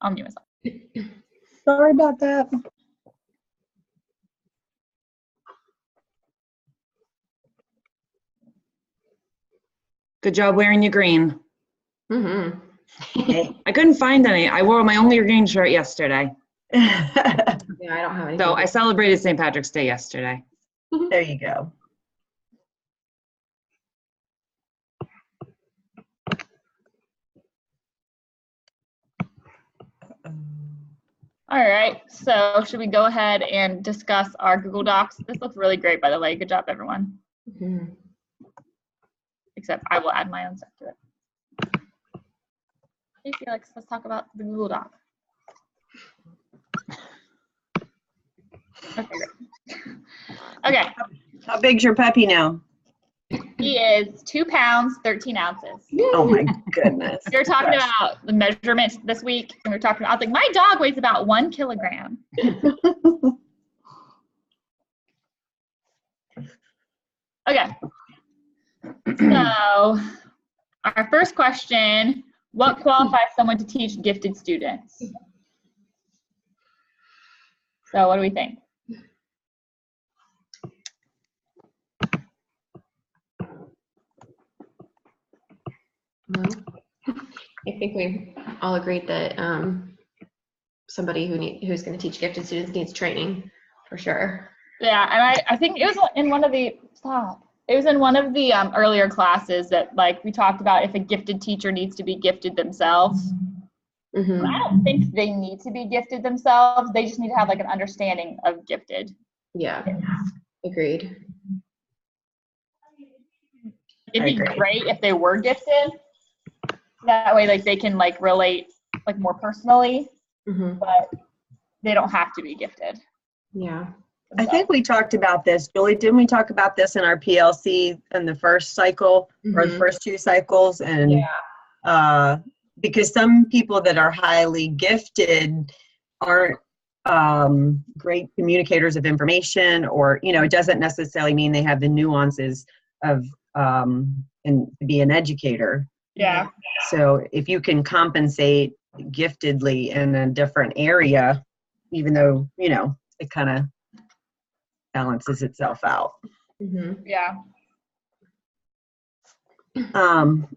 I'll mute myself. Sorry about that. Good job wearing your green. Mm-hmm. I couldn't find any. I wore my only green shirt yesterday. Yeah, I don't have any. So I celebrated St. Patrick's Day yesterday. There you go. All right, so should we go ahead and discuss our Google Docs? This looks really great, by the way. Good job, everyone. Mm-hmm. Except I will add my own stuff to it. Hey, Felix, let's talk about the Google Doc. Okay, great. Okay, How big's your puppy now? he is 2 pounds, 13 ounces. Oh my goodness. We were talking Yes. about the measurements this week, and we were talking. I was like, my dog weighs about 1 kilogram. Okay. So, our first question: what qualifies someone to teach gifted students? So, what do we think? Well, I think we all agreed that somebody who's going to teach gifted students needs training for sure. Yeah, and I think it was in one of the It was in one of the earlier classes that like we talked about if a gifted teacher needs to be gifted themselves. Mm-hmm. I don't think they need to be gifted themselves. They just need to have like an understanding of gifted. Yeah, agreed. It'd be agree. great if they were gifted. That way, like they can like relate like more personally, Mm-hmm. but they don't have to be gifted. Yeah. I think we talked about this, Julie. Didn't we talk about this in our PLC in the first cycle or the Mhm. first 2 cycles? And Yeah. because some people that are highly gifted aren't great communicators of information, or it doesn't necessarily mean they have the nuances of and to be an educator. Yeah. So if you can compensate giftedly in a different area, even though it kind of balances itself out. Mm-hmm. Yeah.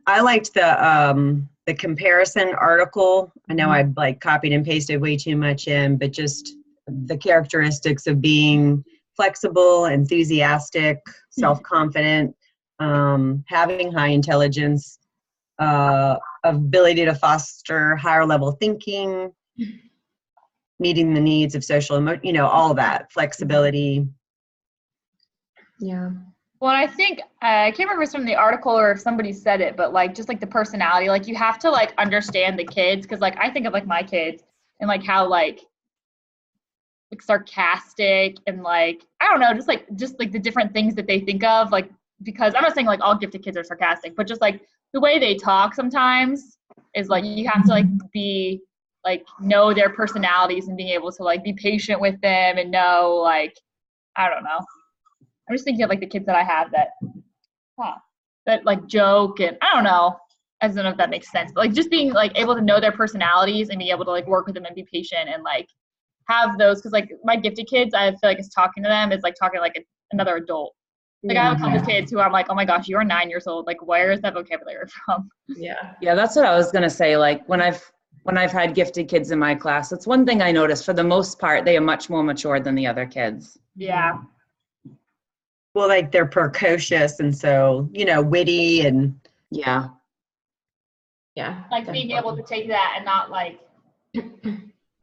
I liked the comparison article. I know I like copied and pasted way too much in, but just the characteristics of being flexible, enthusiastic, self-confident, having high intelligence, ability to foster higher level thinking, meeting the needs of social all that flexibility. Yeah. Well, I think I can't remember if it's from the article or if somebody said it, but like just like the personality, like you have to like understand the kids, because like I think of like my kids and like how like sarcastic and like I don't know, just like the different things that they think of, like because I'm not saying like all gifted kids are sarcastic, but just like the way they talk sometimes is like you have to like be like know their personalities and being able to like be patient with them and know like I don't know. I'm just thinking of like the kids that I have that like joke and I don't know. I don't know if that makes sense, but like just being like able to know their personalities and be able to like work with them and be patient and like have those, because like my gifted kids, I feel like it's talking to them is like talking like another adult. Like I have a couple kids who I'm like, oh my gosh, you are 9 years old. Like where is that vocabulary from? Yeah. Yeah, that's what I was gonna say. Like when I've had gifted kids in my class, it's one thing I noticed. For the most part, they are much more mature than the other kids. Yeah. Well, like they're precocious and so witty and Yeah. Yeah. Like being able to take that and not like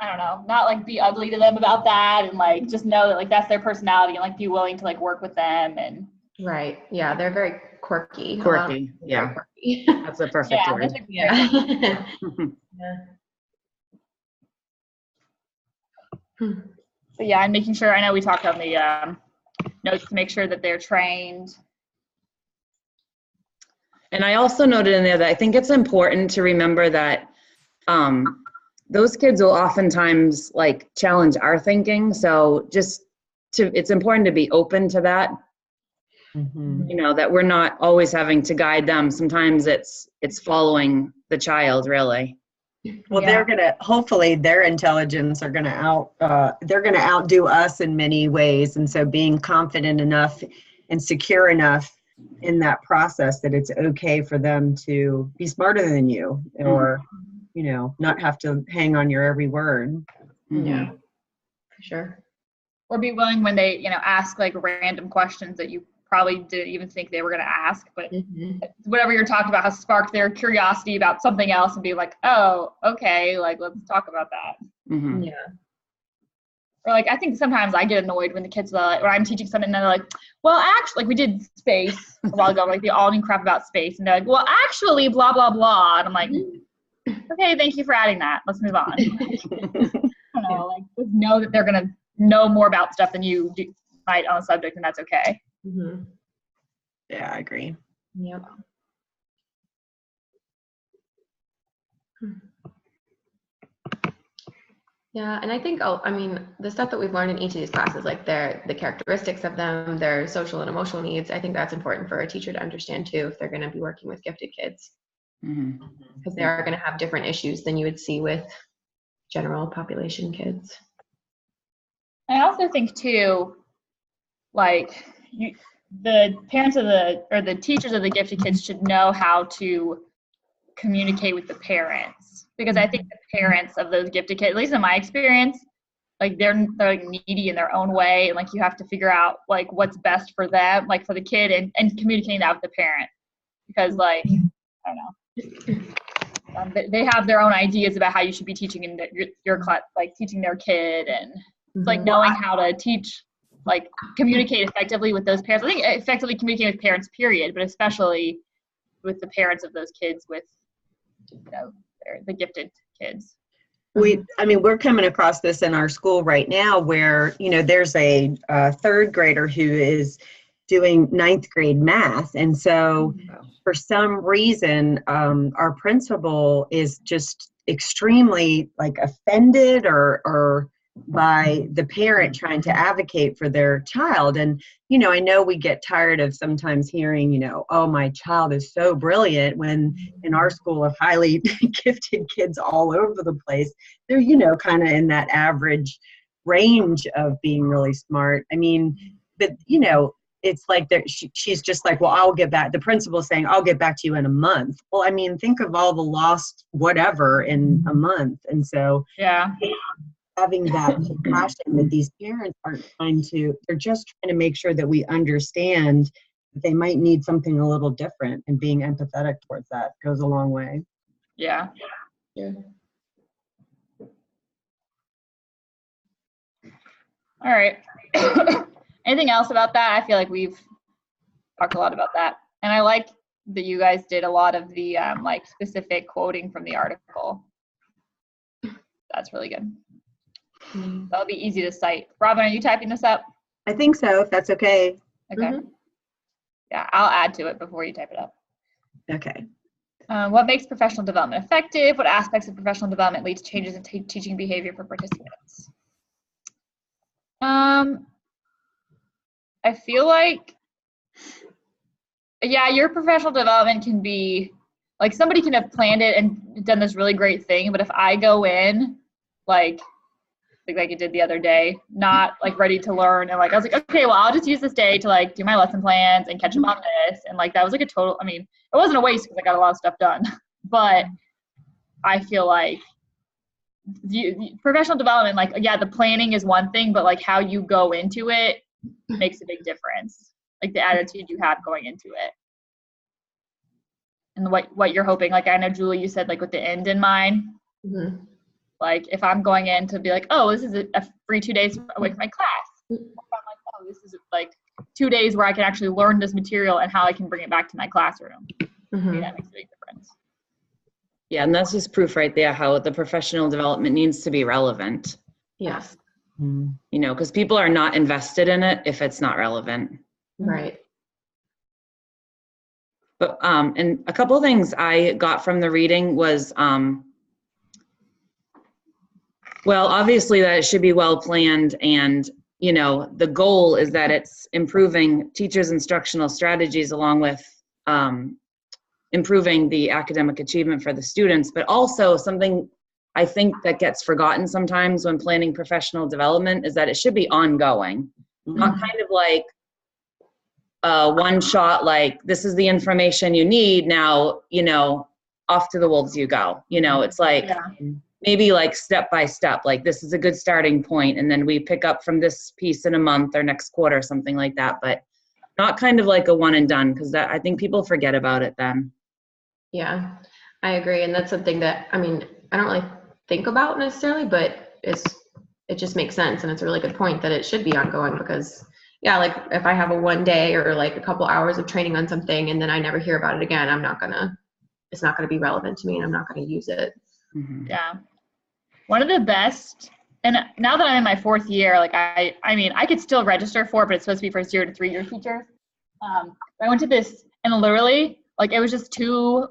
I don't know, not like be ugly to them about that and like just know that like that's their personality and like be willing to like work with them and Right. Yeah. They're very quirky. Quirky. Yeah. Quirky. That's the perfect yeah, word. that's a great Yeah. But yeah, and making sure, I know we talked on the notes to make sure that they're trained. And I also noted in there that I think it's important to remember that those kids will oftentimes like challenge our thinking. So it's important to be open to that. That we're not always having to guide them. Sometimes it's following the child really. Well, Yeah. hopefully their intelligence they're gonna outdo us in many ways. And so being confident enough and secure enough in that process that it's okay for them to be smarter than you or, not have to hang on your every word. Yeah, for sure. Or be willing when they, ask like random questions that you probably didn't even think they were going to ask, but whatever you're talking about has sparked their curiosity about something else and be like, oh, okay, like, let's talk about that. Mm-hmm. Yeah. Or like, I think sometimes I get annoyed when the kids are like, or I'm teaching something and they're like, well, actually, like we did space a while ago, like they all knew crap about space. And they're like, well, actually, blah, blah, blah. And I'm like, okay, thank you for adding that. Let's move on. I don't know, like just know that they're going to know more about stuff than you might on a subject, and that's okay. Mm-hmm. Yeah, I agree. Yep. Yeah, and I think, the stuff that we've learned in each of these classes, like the characteristics of them, their social and emotional needs, I think that's important for a teacher to understand too if they're going to be working with gifted kids. Because they are going to have different issues than you would see with general population kids. I also think too, like the parents of the teachers of the gifted kids should know how to communicate with the parents, because I think the parents of those gifted kids, at least in my experience, like they're like needy in their own way, and like you have to figure out like what's best for them, like for the kid, and communicating that with the parent, because like I don't know. They have their own ideas about how you should be teaching in your class, like teaching their kid, and like knowing how to teach, like communicate effectively with those parents. I think effectively communicating with parents, period, but especially with the parents of those kids with, the gifted kids. We're coming across this in our school right now where, there's a third grader who is doing ninth grade math. And so for some reason, our principal is just extremely like offended or by the parent trying to advocate for their child. And, I know we get tired of sometimes hearing, oh, my child is so brilliant, when in our school of highly gifted kids all over the place, they're, kind of in that average range of being really smart. But, it's like she's just like, well, I'll get back. The principal's saying, I'll get back to you in a month. Well, think of all the lost whatever in a month. And so having that compassion that these parents they're just trying to make sure that we understand that they might need something a little different, and being empathetic towards that goes a long way. Yeah. All right. Anything else about that? I feel like we've talked a lot about that. And I like that you guys did a lot of the like specific quoting from the article. That's really good. That'll be easy to cite. Robin, are you typing this up? I think so, if that's okay. Okay. Yeah, I'll add to it before you type it up. Okay. What makes professional development effective? What aspects of professional development lead to changes in teaching behavior for participants? I feel like, your professional development can be, like somebody can have planned it and done this really great thing, but if I go in, like I did the other day, not like ready to learn, and like I was like, okay, well, I'll just use this day to like do my lesson plans and catch up on this, and like that was like a total, it wasn't a waste because I got a lot of stuff done, but I feel like the professional development, like, the planning is one thing, but like how you go into it makes a big difference. Like the attitude you have going into it. And what you're hoping, like I know Julie, you said like with the end in mind. Like if I'm going in to be like, oh, this is a free 2 days away from my class. If I'm like, oh, this is like 2 days where I can actually learn this material and how I can bring it back to my classroom. That makes a big difference. Yeah, and that's just proof right there how the professional development needs to be relevant. Yes. Because people are not invested in it if it's not relevant. Right. But and a couple of things I got from the reading was, well, obviously that it should be well planned, and the goal is that it's improving teachers' instructional strategies along with improving the academic achievement for the students, but also something I think that gets forgotten sometimes when planning professional development is that it should be ongoing, not kind of like one shot, like this is the information you need now, off to the wolves you go. It's like maybe like step by step, like this is a good starting point, and then we pick up from this piece in a month or next quarter, something like that, but not kind of like a one and done, because I think people forget about it then. Yeah, I agree. And that's something that, I don't really think about necessarily, but it just makes sense. And it's a really good point that it should be ongoing, because like if I have a one day or like a couple hours of training on something and then I never hear about it again, it's not gonna be relevant to me, and I'm not gonna use it. Mm-hmm. Yeah. One of the best, and now that I'm in my 4th year, like I could still register for it, but it's supposed to be for 0 to 3 year teachers. I went to this, and literally, like, it was just 2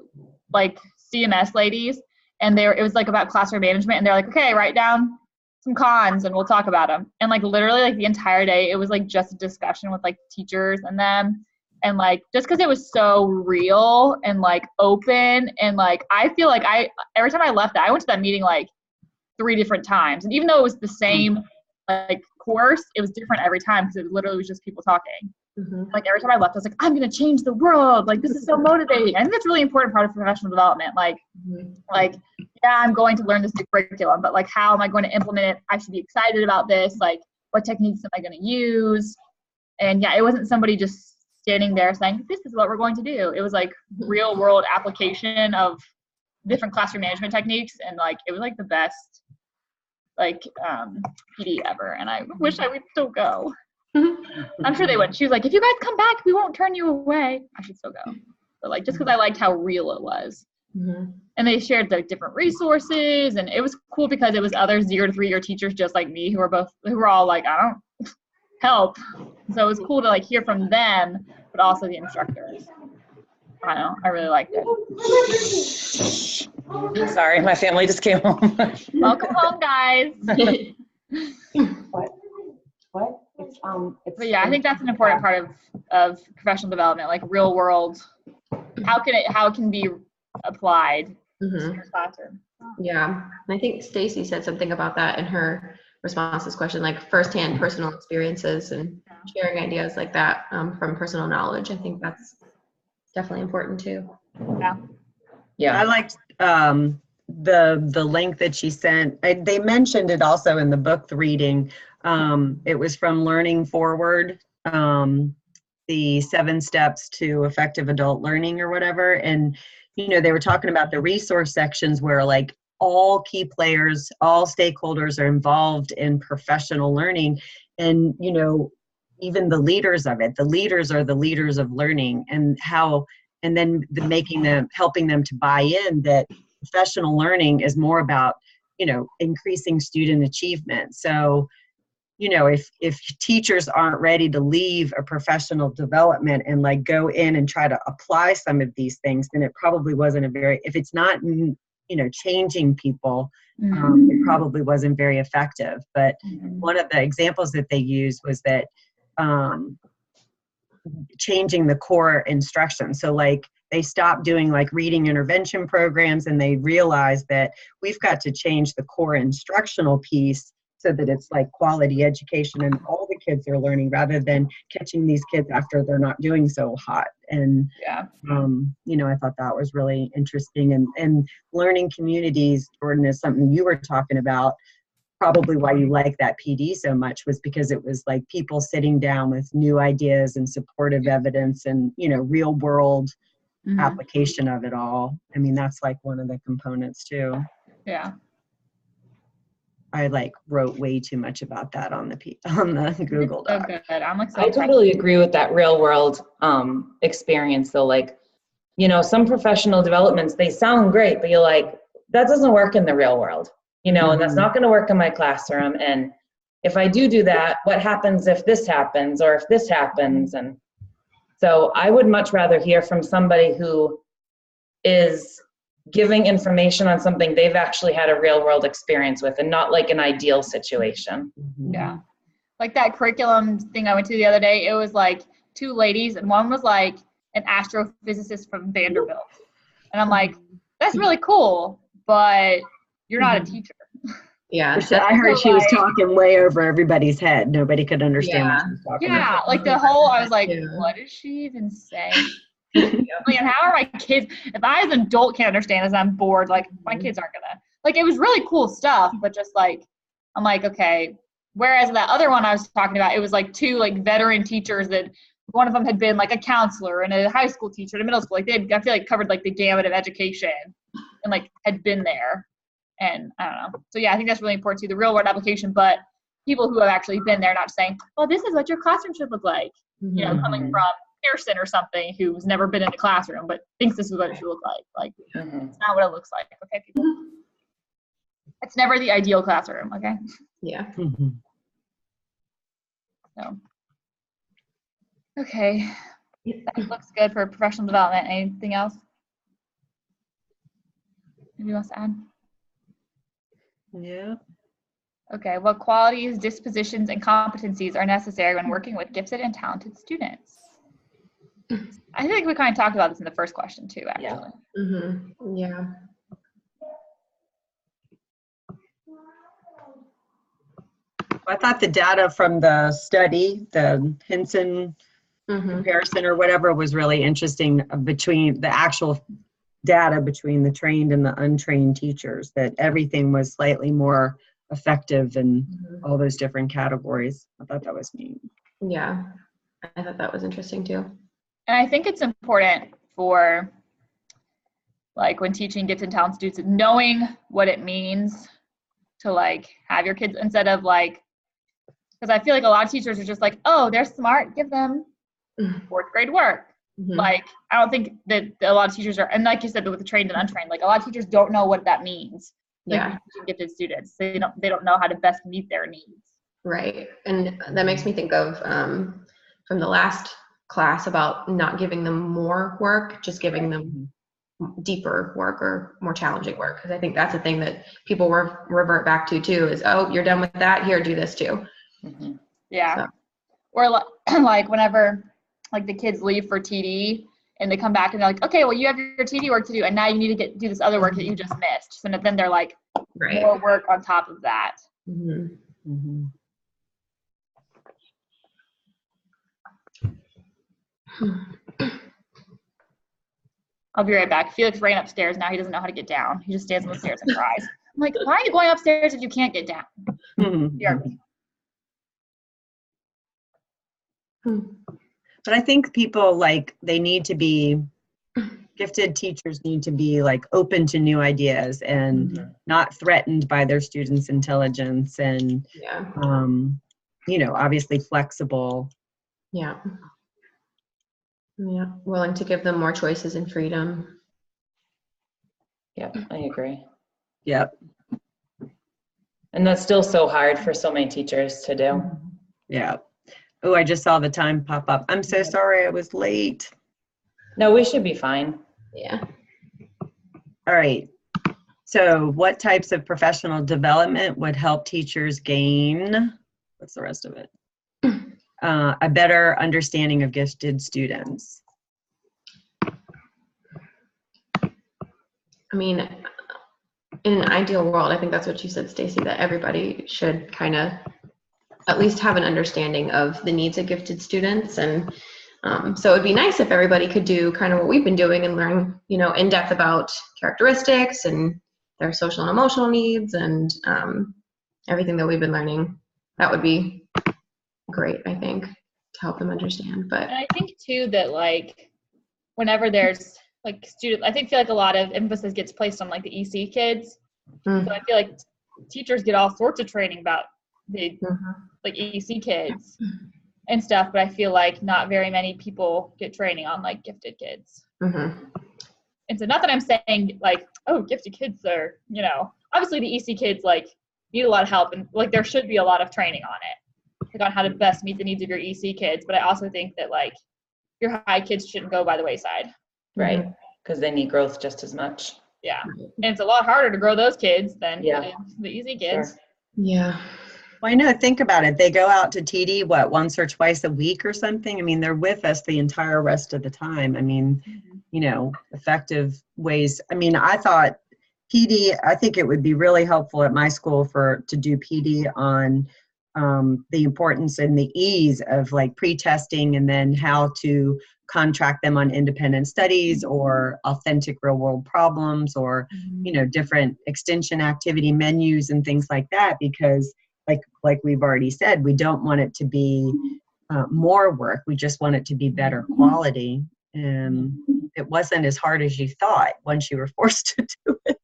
like CMS ladies, and it was like about classroom management, and they're like, okay, write down some cons and we'll talk about them. And like literally like the entire day it was like just a discussion with like teachers and them, and like just because it was so real and like open, and like I feel like every time I left that, I went to that meeting like 3 different times, and even though it was the same like course, it was different every time because it literally was just people talking. Like every time I left, I was like, I'm gonna change the world, like this is so motivating. I think that's a really important part of professional development, like yeah, I'm going to learn this new curriculum, but like how am I going to implement it? I should be excited about this, like what techniques am I going to use? And yeah, it wasn't somebody just standing there saying this is what we're going to do. It was like real world application of different classroom management techniques, and like it was like the best like PD ever, and I wish I would still go. I'm sure they would. She was like, if you guys come back, we won't turn you away. I should still go. But like, just because I liked how real it was. And they shared the different resources, and it was cool because it was other 0 to 3 year teachers just like me who were all like, I don't help. So it was cool to like hear from them, but also the instructors. I don't know. I really liked it. Sorry, my family just came home. Welcome home, guys. What? But yeah, I think that's an important part of professional development, like real world. How can it be applied to your classroom? Yeah, and I think Stacy said something about that in her response to this question, like firsthand personal experiences and sharing ideas like that from personal knowledge. I think that's definitely important too. Yeah. I liked the link that she sent. They mentioned it also in the book, the reading. It was from Learning Forward, the 7 steps to effective adult learning or whatever. And, they were talking about the resource sections where like all key players, all stakeholders are involved in professional learning. And, even the leaders of it, the leaders are the leaders of learning, and then helping them to buy in that professional learning is more about, increasing student achievement. So, if teachers aren't ready to leave a professional development and like go in and try to apply some of these things, then it probably wasn't if it's not, changing people, it probably wasn't very effective. But one of the examples that they used was that changing the core instruction. So like they stopped doing like reading intervention programs, and they realized that we've got to change the core instructional piece so that it's like quality education and all the kids are learning, rather than catching these kids after they're not doing so hot. And I thought that was really interesting. And learning communities, Jordan, is something you were talking about. Probably why you like that PD so much was because it was like people sitting down with new ideas and supportive evidence and, real world application of it all. I mean, that's like one of the components too. Yeah. I like wrote way too much about that on the Google Doc. So good. I'm like, I totally agree with that real world experience though. Like, some professional developments, they sound great, but you're like, that doesn't work in the real world, and that's not going to work in my classroom. And if I do that, what happens if this happens, or if this happens? And so I would much rather hear from somebody who is giving information on something they've actually had a real world experience with, and not like an ideal situation. Yeah. Like that curriculum thing I went to the other day, it was like 2 ladies, and one was like an astrophysicist from Vanderbilt. And I'm like, that's really cool, but you're not a teacher. Yeah. I heard she was like- talking way over everybody's head. Nobody could understand what she was talking Yeah, about. like the whole, I was like, Yeah. what does she even say? Like, and how are my kids, if I as an adult can't understand this, I'm bored, like, my kids aren't gonna, like, it was really cool stuff, but just like, I'm like, okay. Whereas that other one I was talking about, it was like two like veteran teachers that one of them had been like a counselor and a high school teacher and a middle school. Like I feel like covered like the gamut of education and like had been there. And I don't know. So yeah, I think that's really important too, the real world application, but people who have actually been there, not saying, well, this is what your classroom should look like. You know, coming from Pearson or something who's never been in a classroom, but thinks this is what it should look like. Like, it's not what it looks like. Okay, people. It's never the ideal classroom, okay? Yeah. So, okay. That looks good for professional development. Anything else? Anybody wants to add? Yeah. Okay, what qualities, dispositions, and competencies are necessary when working with gifted and talented students? I think we kind of talked about this in the first question too, actually. Yeah. I thought the data from the study, the Hinson comparison or whatever, was really interesting between the actual data between the trained and the untrained teachers, that everything was slightly more effective in all those different categories. I thought that was neat. Yeah. I thought that was interesting too. And I think it's important for, like, when teaching gifted and talented students, knowing what it means to, like, have your kids, instead of, like, because I feel like a lot of teachers are just like, oh, they're smart, give them fourth grade work. Like, I don't think that a lot of teachers are, and like you said, with the trained and untrained, like, a lot of teachers don't know what that means. Like, Yeah. teaching gifted students, they don't know how to best meet their needs. Right. And that makes me think of from the last class about not giving them more work, just giving them deeper work or more challenging work. Because I think that's a thing that people revert back to too, is, oh, you're done with that, here, do this too. Yeah. So. Or like whenever like the kids leave for TD and they come back and they're like, okay, well, you have your TD work to do, and now you need to do this other work that you just missed. So then they're like, more work on top of that. I'll be right back. Felix ran upstairs. Now he doesn't know how to get down. He just stands on the stairs and cries. I'm like, why are you going upstairs if you can't get down? But I think people, like, they need to be, gifted teachers need to be like open to new ideas and not threatened by their students' intelligence, and you know, obviously flexible. Yeah, willing to give them more choices and freedom. Yep, I agree. Yep. And that's still so hard for so many teachers to do. Yeah. Oh, I just saw the time pop up. I'm so sorry I was late. No, we should be fine. Yeah. All right. So what types of professional development would help teachers gain, what's the rest of it? A better understanding of gifted students. I mean, in an ideal world, I think that's what you said, Stacy, that everybody should kind of at least have an understanding of the needs of gifted students. And so it'd be nice if everybody could do kind of what we've been doing and learn, you know, in depth about characteristics and their social and emotional needs and everything that we've been learning. That would be great, I think, to help them understand. But and I think too that, like, whenever there's like I feel like a lot of emphasis gets placed on like the EC kids. So I feel like teachers get all sorts of training about the like EC kids and stuff, but I feel like not very many people get training on like gifted kids. And so not that I'm saying like, oh, gifted kids are, you know, obviously the EC kids like need a lot of help, and like there should be a lot of training on it, like on how to best meet the needs of your EC kids. But I also think that like your high kids shouldn't go by the wayside. Right, because they need growth just as much. Yeah, and it's a lot harder to grow those kids than it is the easy kids. Sure. yeah. Well, I know, think about it. They go out to TD, what, once or twice a week or something? I mean, they're with us the entire rest of the time. I mean, you know, effective ways. I mean, I thought PD, I think it would be really helpful at my school to do PD on the importance and the ease of like pre-testing, and then how to contract them on independent studies or authentic real world problems, or different extension activity menus and things like that, because like we've already said, we don't want it to be more work. We just want it to be better quality. And it wasn't as hard as you thought once you were forced to do it.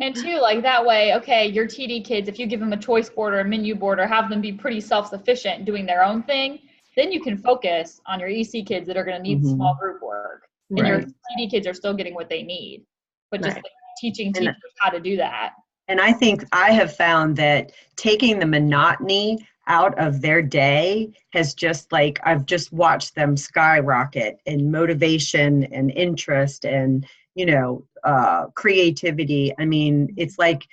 And too, like that way, okay, your TD kids, if you give them a choice board or a menu board or have them be pretty self-sufficient doing their own thing, then you can focus on your EC kids that are going to need small group work. And your TD kids are still getting what they need, but just like, teaching teachers how to do that. And I think I have found that taking the monotony out of their day has just like, I've just watched them skyrocket in motivation and interest and, creativity. I mean, it's like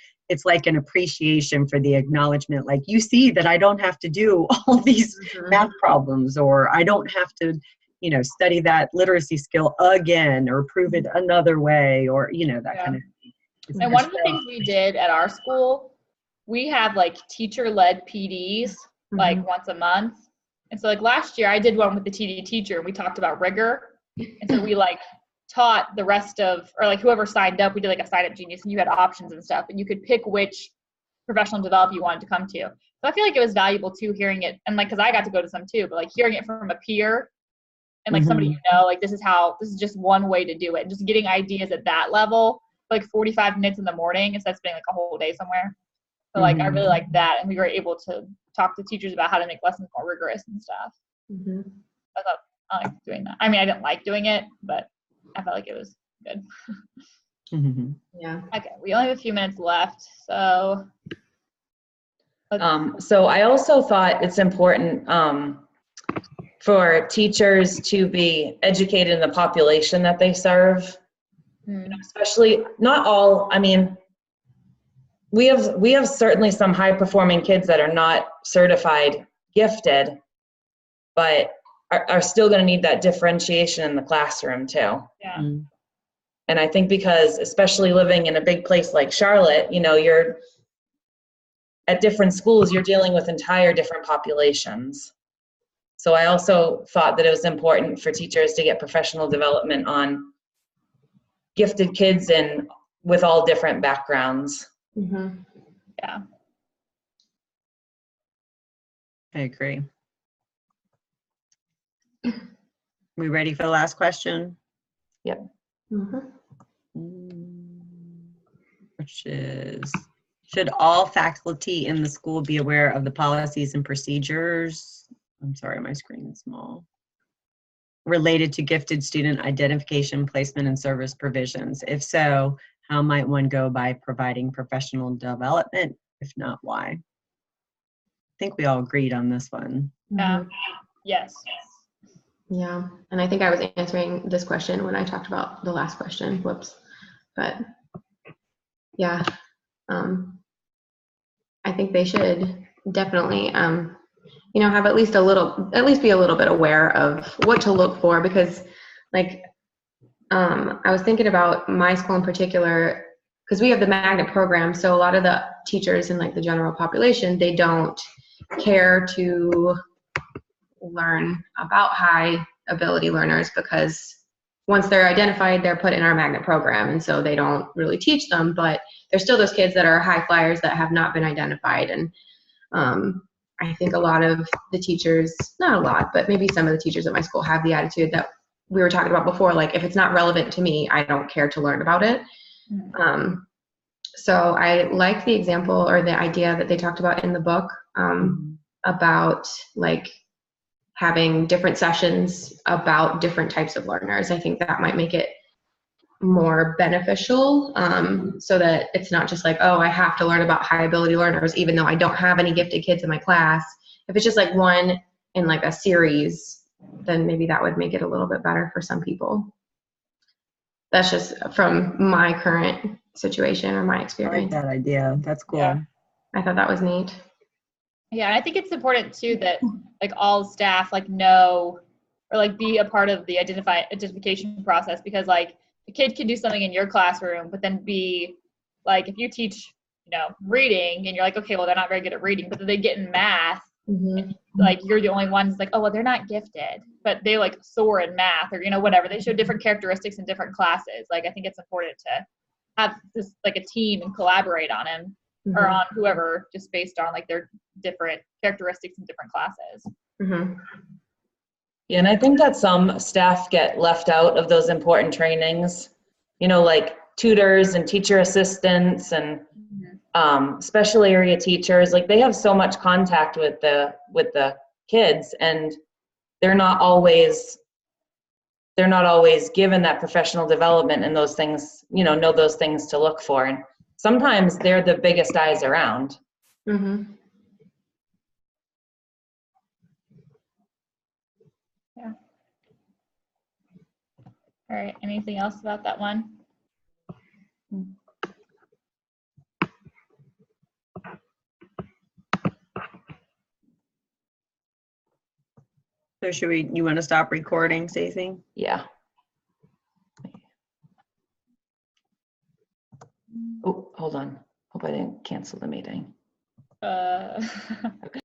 an appreciation for the acknowledgement. Like, you see that I don't have to do all these math problems, or I don't have to, study that literacy skill again or prove it another way, or, that kind of thing. And one of the things we did at our school, we have like teacher-led PDs like once a month. And so like last year I did one with the TD teacher, and we talked about rigor. And so we like taught the rest of, or like whoever signed up, we did like a sign up genius, and you had options and stuff, and you could pick which professional development you wanted to come to. So I feel like it was valuable too, hearing it, and like, cause I got to go to some too, but like hearing it from a peer and like somebody, like this is just one way to do it. And just getting ideas at that level, like 45 minutes in the morning instead of spending like a whole day somewhere. So like, I really like that. And we were able to talk to teachers about how to make lessons more rigorous and stuff. I thought I liked doing that. I mean, I didn't like doing it, but I felt like it was good. Yeah. Okay, we only have a few minutes left, so. So I also thought it's important for teachers to be educated in the population that they serve. Especially, not all, I mean, we have certainly some high performing kids that are not certified gifted, but are still going to need that differentiation in the classroom too. Yeah. And I think because, especially living in a big place like Charlotte, you're at different schools, you're dealing with entire different populations. So I also thought that it was important for teachers to get professional development on gifted kids and with all different backgrounds. Yeah. I agree. We ready for the last question? Yep. Which is, should all faculty in the school be aware of the policies and procedures? I'm sorry, my screen is small. Related to gifted student identification, placement, and service provisions. If so, how might one go by providing professional development? If not, why? I think we all agreed on this one. Yeah. Yes. Yeah, and I think I was answering this question when I talked about the last question. Whoops. But yeah, I think they should definitely, have at least be a little bit aware of what to look for, because like, I was thinking about my school in particular, because we have the magnet program. So a lot of the teachers in like the general population, they don't care to learn about high ability learners, because once they're identified, they're put in our magnet program, and so they don't really teach them. But there's still those kids that are high flyers that have not been identified. And I think a lot of the teachers, not a lot, but maybe some of the teachers at my school have the attitude that we were talking about before, like, if it's not relevant to me, I don't care to learn about it. So I like the example or the idea that they talked about in the book, about like having different sessions about different types of learners. I think that might make it more beneficial, so that it's not just like, oh, I have to learn about high ability learners, even though I don't have any gifted kids in my class. If it's just like one in like a series, then maybe that would make it a little bit better for some people. That's just from my current situation or my experience. I like that idea. That's cool. Yeah. I thought that was neat. Yeah, and I think it's important too that like all staff like know or like be a part of the identification process, because like a kid can do something in your classroom but then be like if you teach, reading and you're like, okay, well, they're not very good at reading, but then they get in math, like you're the only ones like, oh, well, they're not gifted, but they like soar in math or, whatever. They show different characteristics in different classes. Like, I think it's important to have this like a team and collaborate on them or on whoever, just based on like their different characteristics in different classes. Yeah, and I think that some staff get left out of those important trainings, like tutors and teacher assistants and special area teachers. Like, they have so much contact with the kids, and they're not always given that professional development and those things, know those things to look for. And sometimes they're the biggest eyes around. Yeah. All right. Anything else about that one? So you want to stop recording, Stacey? Yeah. Oh, hold on. Hope I didn't cancel the meeting. Okay.